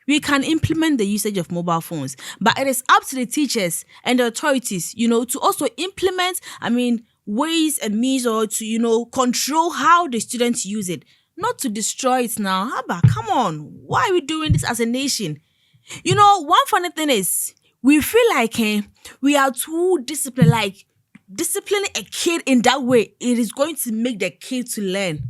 we can implement the usage of mobile phones, but it is up to the teachers and the authorities, to also implement, ways and means, or to, control how the students use it, not to destroy it now. How about, come on, why are we doing this as a nation? One funny thing is we feel like we are too disciplined, like disciplining a kid in that way, it is going to make the kid to learn.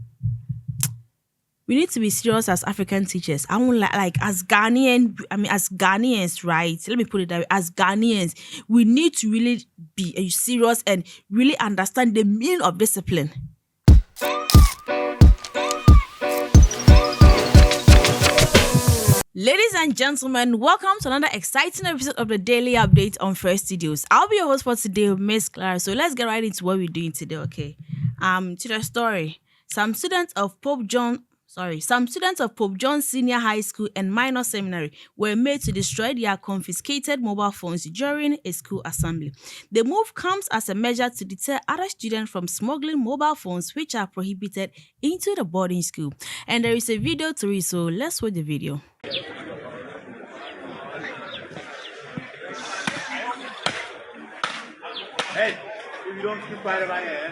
We need to be serious as African teachers. I won't like as Ghanaian. As Ghanaians, right? Let me put it that way. As Ghanaians, we need to really be serious and really understand the meaning of discipline. Ladies and gentlemen, welcome to another exciting episode of the Daily Update on First Studios. I'll be your host for today, Miss Clara. So let's get right into what we're doing today, okay? To the story. Some students of Pope John Senior High School and Minor Seminary were made to destroy their confiscated mobile phones during a school assembly. The move comes as a measure to deter other students from smuggling mobile phones, which are prohibited, into the boarding school. And there is a video to it, so let's watch the video. Hey, if you don't keep quiet about it,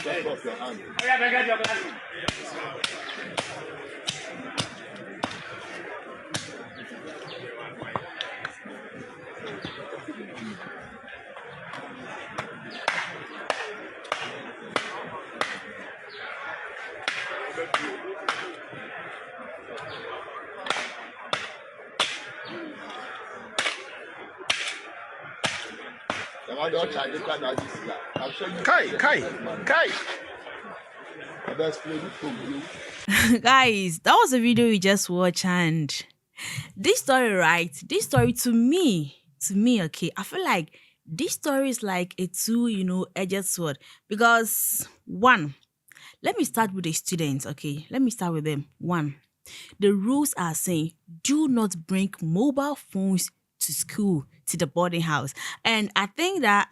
just off your hand. Kai. Guys, that was a video we just watched, and this story, right? This story to me, okay, I feel like this story is like a two-edged sword. Because one, let me start with the students, okay? Let me start with them. One, the rules are saying do not bring mobile phones to school, to the boarding house. And I think that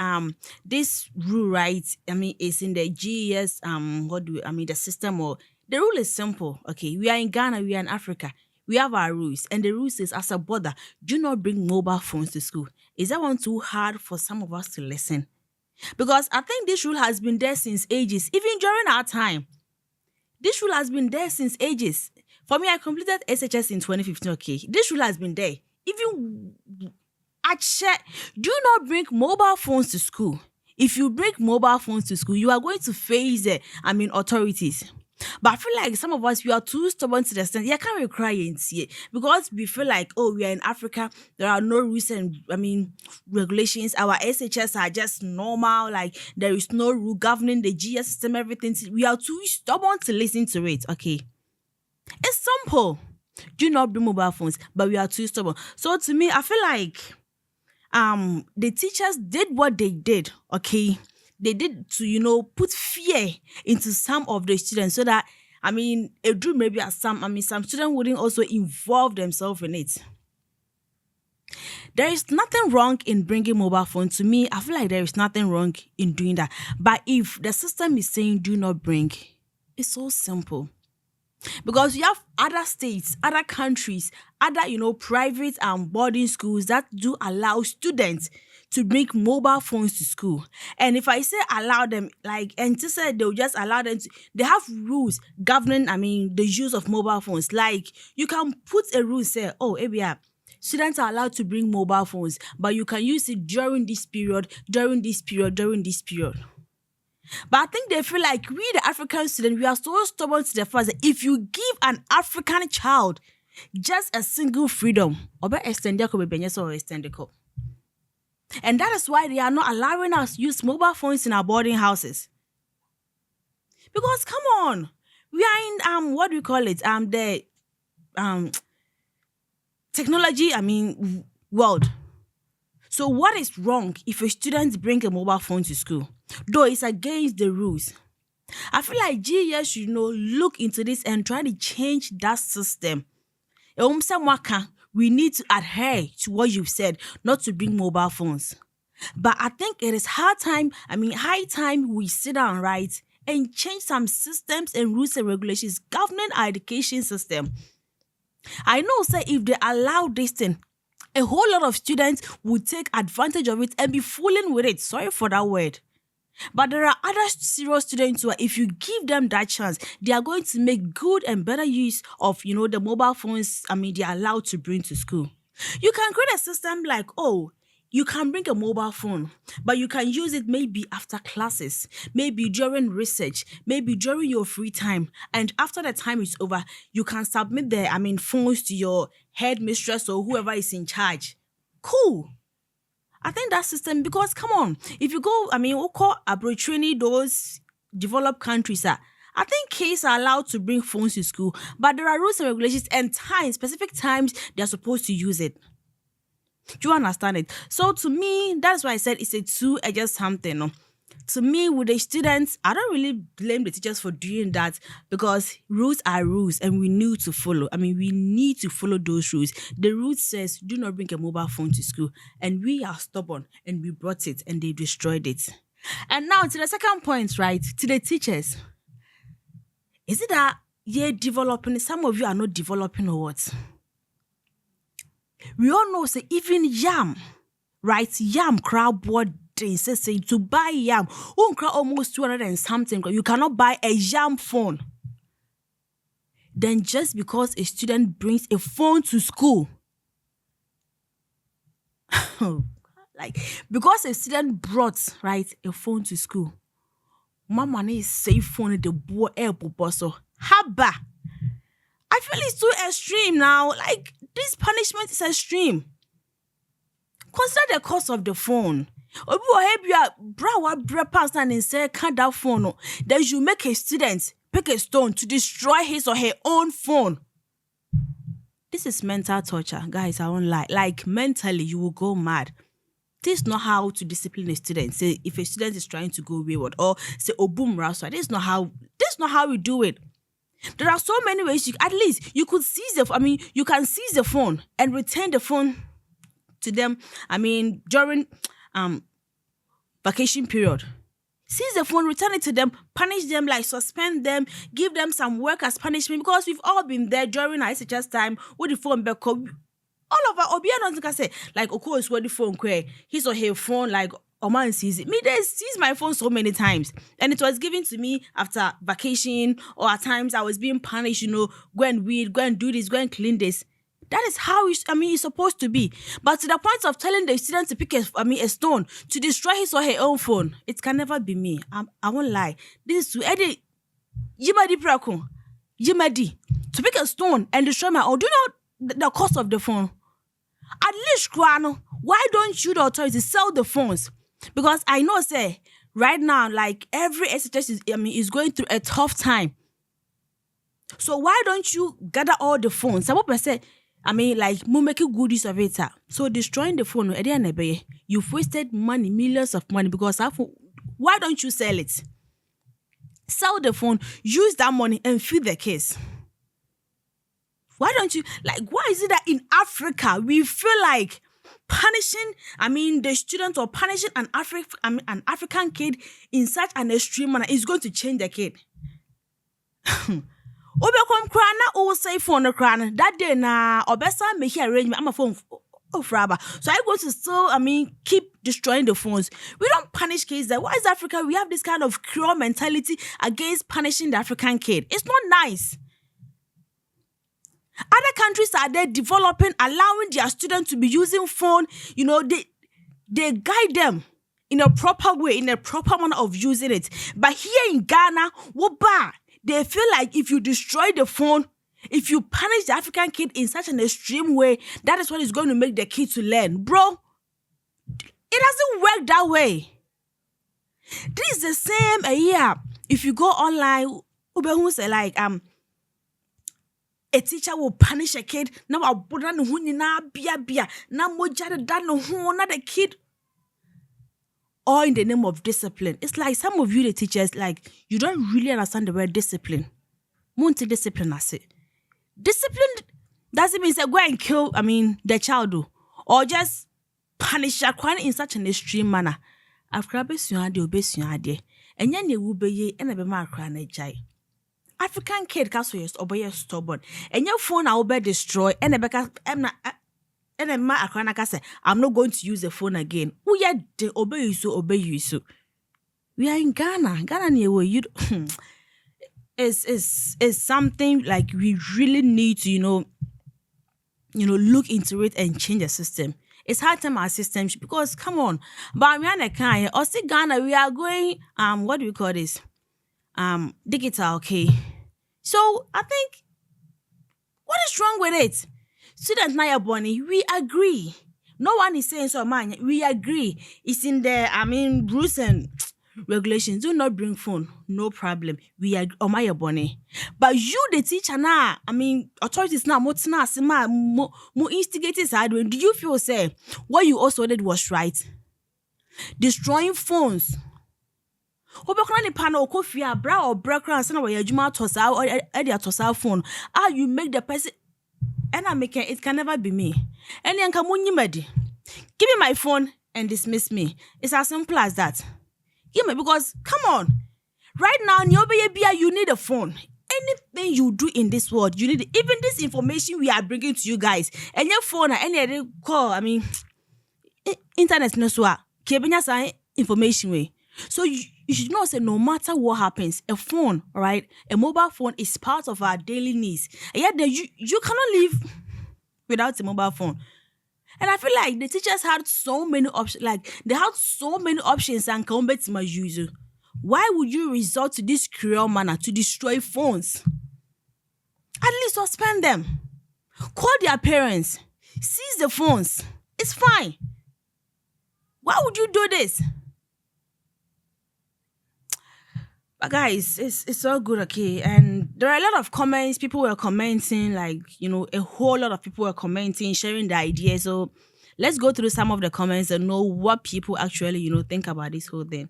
this rule, right, is in the GES the system, or the rule is simple. Okay, we are in Ghana, we are in Africa. We have our rules, and the rule says, as a border, do not bring mobile phones to school. Is that one too hard for some of us to listen? Because I think this rule has been there since ages, even during our time. This rule has been there since ages. For me, I completed SHS in 2015, okay? This rule has been there. Even do not bring mobile phones to school. If you bring mobile phones to school, you are going to face authorities. But I feel like some of us, we are too stubborn to the extent, yeah, can't we cry and see it? Because we feel like, oh, we are in Africa, there are no rules and, regulations. Our SHS are just normal, like there is no rule governing the GS system, everything. We are too stubborn to listen to it, okay? It's simple. Do not bring mobile phones, but we are too stubborn. So to me, I feel like the teachers did what they did, okay? They did to, put fear into some of the students so that, it drew maybe as some students wouldn't also involve themselves in it. There is nothing wrong in bringing mobile phone. To me, I feel like there is nothing wrong in doing that. But if the system is saying do not bring, it's so simple. Because you have other states, other countries, other, private and boarding schools that do allow students to bring mobile phones to school. And if I say allow them, and to say they'll just allow them to, they have rules governing, the use of mobile phones. Like, you can put a rule, say, oh, ABR, students are allowed to bring mobile phones, but you can use it during this period, during this period, during this period. But I think they feel like we, the African students, we are so stubborn to the fact that if you give an African child just a single freedom, or extend the code. And that is why they are not allowing us to use mobile phones in our boarding houses. Because come on, we are in what do we call it? The technology, world. So what is wrong if a student bring a mobile phone to school? Though it's against the rules. I feel like GES should look into this and try to change that system. We need to adhere to what you've said, not to bring mobile phones. But I think it is high time we sit down, right, and change some systems and rules and regulations governing our education system. I know, say, if they allow this thing, a whole lot of students would take advantage of it and be fooling with it. Sorry for that word. But there are other serious students who, if you give them that chance, they are going to make good and better use of, the mobile phones, they are allowed to bring to school. You can create a system like, oh, you can bring a mobile phone, but you can use it maybe after classes, maybe during research, maybe during your free time. And after the time is over, you can submit phones to your headmistress or whoever is in charge. Cool. I think that system, because come on, if you go, we'll call training those developed countries, I think kids are allowed to bring phones to school, but there are rules and regulations and times, specific times they're supposed to use it. Do you understand it? So to me, that's why I said it's a two-edged something. No? To me, with the students, I don't really blame the teachers for doing that, because rules are rules and we need to follow. We need to follow those rules. The rule says do not bring a mobile phone to school, and we are stubborn and we brought it and they destroyed it. And now to the second point, right? To the teachers. Is it that you're developing, some of you are not developing, or what? We all know, say, even yam, right? Yam crowd board say to buy yam, almost 200 and something. You cannot buy a yam phone. Then just because a student brings a phone to school, like, because a student brought, right, a phone to school, mama is safe phone the boy air so haba. I feel it's too extreme now. Like, this punishment is extreme. Consider the cost of the phone. Obi will help you bra pass and say can't that phone. No. Then you make a student pick a stone to destroy his or her own phone. This is mental torture, guys. I won't lie. Like, mentally, you will go mad. This is not how to discipline a student. Say if a student is trying to go wayward, or say boom raswa. This is not how we do it. There are so many ways. At least you could seize you can seize the phone and return the phone to them. During vacation period, seize the phone, return it to them, punish them, like suspend them, give them some work as punishment, because we've all been there during our SHS time with the phone back. All of our Obiano can say, like, of course, what the phone his or her phone, like, Oman sees it. Me, they seize my phone so many times. And it was given to me after vacation, or at times I was being punished, go and weed, go and do this, go and clean this. That is how it's supposed to be. But to the point of telling the student to pick a stone to destroy his or her own phone, it can never be me. I won't lie. This is to Eddie Yimadi Prakun. Yimadi. To pick a stone and destroy my own. Do you know the cost of the phone? At least, Krano, why don't you, the authorities, sell the phones? Because I know, say, right now, like, every SHS is going through a tough time. So why don't you gather all the phones? Some people say, like, we make good use of it. So destroying the phone, you've wasted money, millions of money, because why don't you sell it? Sell the phone, use that money and feed the kids. Why don't you, like, why is it that in Africa we feel like punishing, the student, or punishing an African kid in such an extreme manner is going to change the kid? Obekom krana o say phone krana that day na obesa make arrangement. I'm a phone fraba. So I'm going to still keep destroying the phones. We don't punish kids there. Why is Africa? We have this kind of cruel mentality against punishing the African kid. It's not nice. Other countries are there developing, allowing their students to be using phone. They guide them in a proper way, in a proper manner of using it. But here in Ghana, they feel like if you destroy the phone, if you punish the African kid in such an extreme way, that is what is going to make the kid to learn. Bro, it doesn't work that way. This is the same if you go online, like a teacher will punish a kid. Now the kid, all in the name of discipline. It's like some of you, the teachers, like, you don't really understand the word discipline. Multi discipline, I say. Discipline doesn't mean say go and kill, the child, or just punish akwa in such an extreme manner. Akra besua ade obesua ade. Enya ne wu beye e na be ma akra na jai. African kid ka so yes obeye stubborn. Enya phone na obe destroy e na be ka em na and then my akra na say I'm not going to use the phone again. We are the obey you so. We are in Ghana. Ghana near where you is something like we really need to, look into it and change the system. It's hard time our system because come on, but we are kind or see Ghana, we are going what do we call this? Digital, okay. So I think what is wrong with it? Student Naya Bonnie, we agree. No one is saying so, man. We agree. It's in the, rules and regulations. Do not bring phone. No problem. We agree. Oh, my Bonnie. But you, the teacher, now, authorities now, more instigators side. Do you feel, say, what you also did was right? Destroying phones. Obekona ni panel kofi abra or brakran sana wa yajuma tosa or edia tosa phone. You make the person and I'm making it can never be me. And then come on, give me my phone and dismiss me. It's as simple as that. Give me because come on. Right now, you need a phone. Anything you do in this world, you need even this information we are bringing to you guys. And your phone, any other call, internet no so kebenya sign information way. So you should know say no matter what happens, a phone, all right, a mobile phone is part of our daily needs. And yet you cannot live without a mobile phone. And I feel like the teachers had so many options, like they had so many options and combat my user. Why would you resort to this cruel manner to destroy phones? At least suspend them. Call their parents. Seize the phones. It's fine. Why would you do this? But guys, it's all good, okay? And there are a lot of comments. People were commenting, like, a whole lot of people were commenting, sharing the ideas. So let's go through some of the comments and know what people actually, think about this whole thing.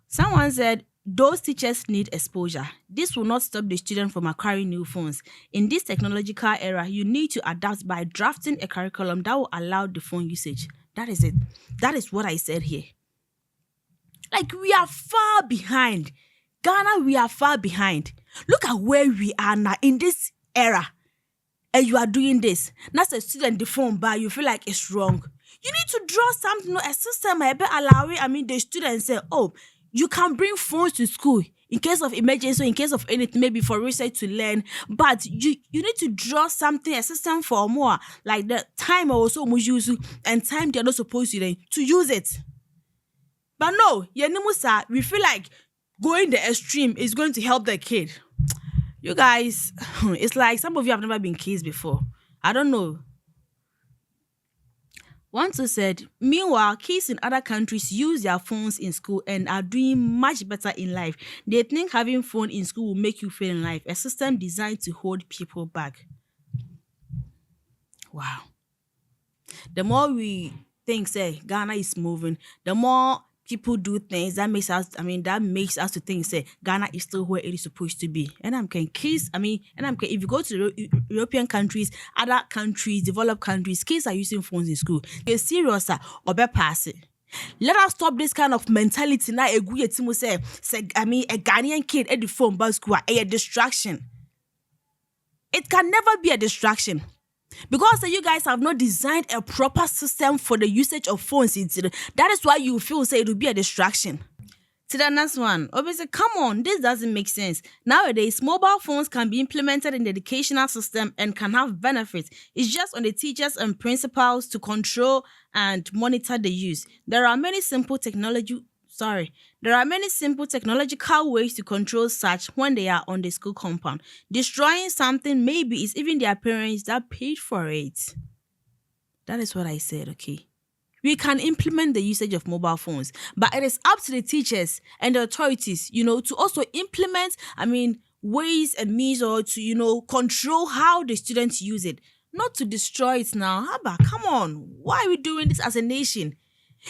Someone said, those teachers need exposure. This will not stop the student from acquiring new phones. In this technological era, you need to adapt by drafting a curriculum that will allow the phone usage. That is it. That is what I said here. Like, we are far behind. Ghana, we are far behind. Look at where we are now in this era. And you are doing this. Not a student the phone by you feel like it's wrong. You need to draw something, a system, allowing, the students say, oh, you can bring phones to school in case of emergency, in case of anything, maybe for research to learn. But you need to draw something, a system for more, like the time also use and time they're not supposed to use it. But no, we feel like going the extreme is going to help the kid. You guys, it's like some of you have never been kids before. I don't know. One who said, meanwhile, kids in other countries use their phones in school and are doing much better in life. They think having phone in school will make you fail in life. A system designed to hold people back. Wow. The more we think, say, Ghana is moving, the more people do things that makes us to think, say, Ghana is still where it is supposed to be. And I'm saying kids, if you go to European countries, other countries, developed countries, kids are using phones in school. They're serious or be pass it. Let us stop this kind of mentality now. A Ghanaian kid at the phone by school, a distraction. It can never be a distraction. Because you guys have not designed a proper system for the usage of phones. That is why you feel say it will be a distraction. To the next one, obviously, come on, this doesn't make sense. Nowadays, mobile phones can be implemented in the educational system and can have benefits. It's just on the teachers and principals to control and monitor the use. There are many simple technological ways to control such when they are on the school compound. Destroying something maybe is even their parents that paid for it. That is what I said, okay? We can implement the usage of mobile phones, but it is up to the teachers and the authorities, to also implement, ways and means or to, control how the students use it. Not to destroy it now. How about, come on, why are we doing this as a nation?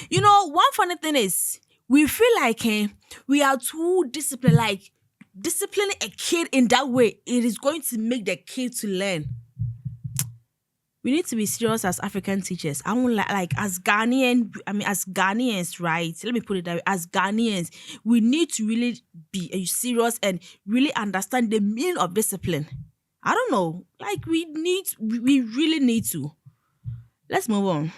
One funny thing is, we feel like we are too disciplined, like disciplining a kid in that way, it is going to make the kid to learn. we need to be serious as African teachers. I won't like as as Ghanaians, right? Let me put it that way. As Ghanaians, we need to really be serious and really understand the meaning of discipline. I don't know. Like we really need to. Let's move on.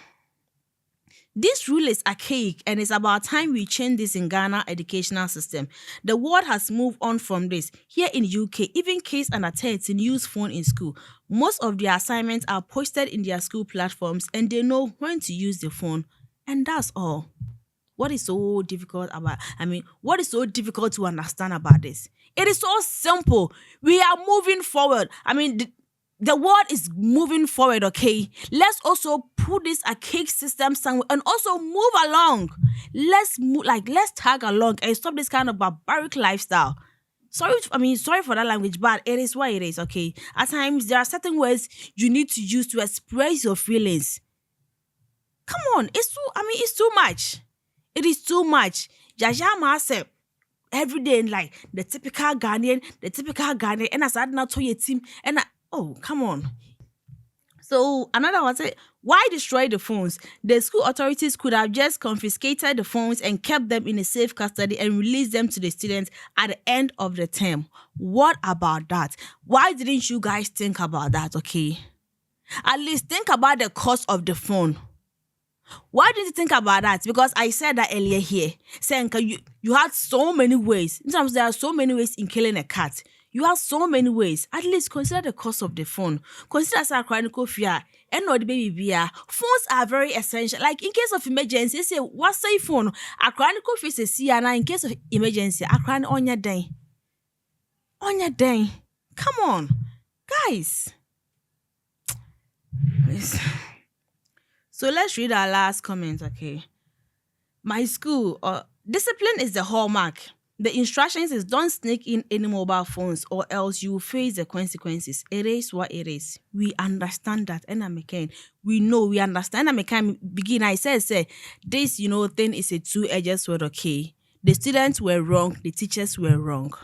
This rule is archaic and it's about time we change this in Ghana educational system. The world has moved on from this. Here in UK, even kids under 13 use phone in school. Most of their assignments are posted in their school platforms and they know when to use the phone. And that's all. What is so difficult what is so difficult to understand about this? It is so simple. We are moving forward. The world is moving forward, okay? Let's also put this archaic system somewhere and also move along. Let's tag along and stop this kind of barbaric lifestyle. Sorry for that language, but it is what it is, okay? At times, there are certain words you need to use to express your feelings. Come on, it's too much. It is too much. Jaja said, every day, like, the typical Ghanaian, and as I not to your team, oh, come on. So another one said, why destroy the phones? The school authorities could have just confiscated the phones and kept them in a safe custody and released them to the students at the end of the term. What about that? Why didn't you guys think about that, okay? At least think about the cost of the phone. Why did you think about that? Because I said that earlier here. Saying you had so many ways. Sometimes there are so many ways in killing a cat. You have so many ways. At least consider the cost of the phone. Consider sa chronicle fear. And not the baby beer. Phones are very essential. Like in case of emergency, say what's a phone? A chronicle fear say see and in case of emergency, a chronic on your day. On your day. Come on. Guys. So let's read our last comment, okay? My school, discipline is the hallmark. The instructions is don't sneak in any mobile phones or else you will face the consequences. It is what it is. We understand that. And we know, we understand. And I said, this, thing is a two-edged sword, okay? The students were wrong. The teachers were wrong.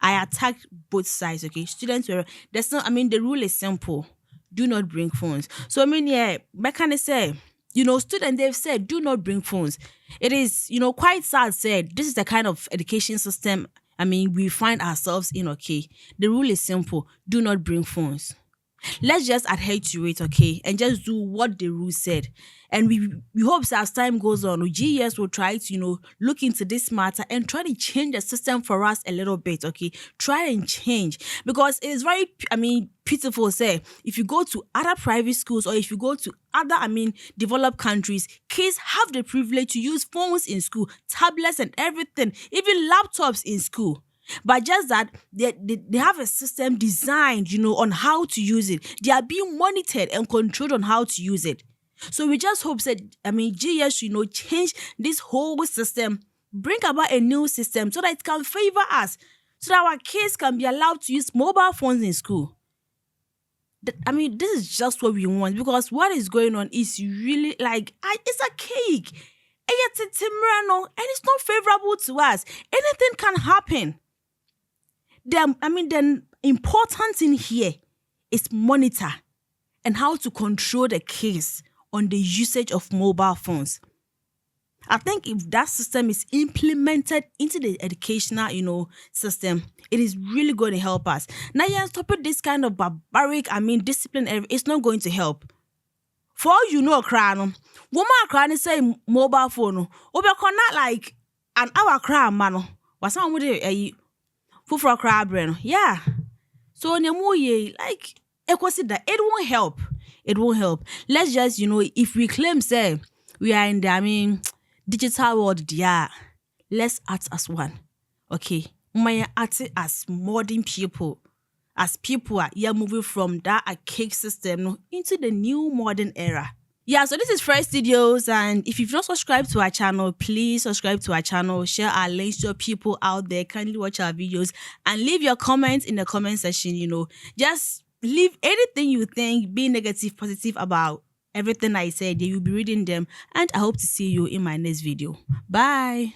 I attacked both sides, okay? Students were, the rule is simple. Do not bring phones. So, students, they've said, do not bring phones. It is, quite sad said, this is the kind of education system, we find ourselves in, okay? The rule is simple. Do not bring phones. Let's just adhere to it, okay? And just do what the rule said. And we hope that as time goes on, GES will try to, look into this matter and try to change the system for us a little bit, okay? Try and change. Because it is very, pitiful, say, if you go to other private schools or if you go to other, developed countries, kids have the privilege to use phones in school, tablets and everything, even laptops in school. But just that they have a system designed, on how to use it. They are being monitored and controlled on how to use it. So we just hope that, GS should, change this whole system, bring about a new system so that it can favor us, so that our kids can be allowed to use mobile phones in school. This is just what we want, because what is going on is really it's a cake. And it's not favorable to us. Anything can happen. The important thing here is monitor and how to control the kids on the usage of mobile phones. I think if that system is implemented into the educational, system, it is really going to help us. Now, stopping this kind of barbaric, discipline, it's not going to help. For all you know, woman crying say mobile phone, not like an hour cry, man. Was someone with a for cry brain? Yeah. So, that it won't help. It won't help. Let's just, if we claim, say, we are in the, digital world, yeah, let's act as one. Okay. My act as modern people. As people are moving from that archaic system into the new modern era. Yeah, so this is Fresh Studios, and if you've not subscribed to our channel, please subscribe to our channel, share our links to your people out there, kindly watch our videos, and leave your comments in the comment section, Just leave anything you think, be negative, positive about everything I said. You'll be reading them, and I hope to see you in my next video. Bye.